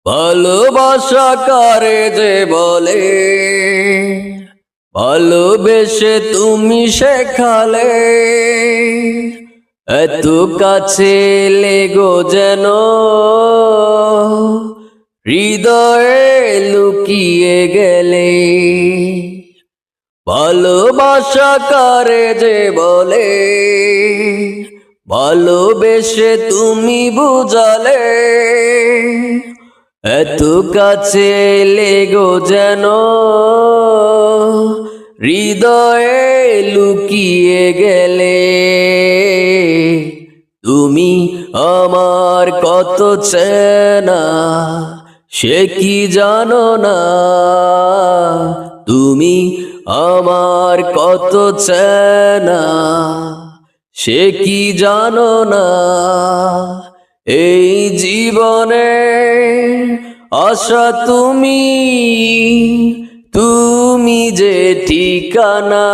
ভালোবাসা কারে যে বলে, ভালোবেসে তুমি শেখালে, এত কাছে লেগো যেন হৃদয়ে লুকিয়ে গেলে। ভালোবাসা কারে যে বলে, ভালোবেসে তুমি বুঝালে, এত কাছে লেগো যেন হৃদয়ে লুকিয়ে গেলে। তুমি আমার কত চেনা সে কি জানো না, তুমি আমার কত চেনা সে কি জানো না। এই জীবনে আশা তুমি, তুমি যে ঠিকানা।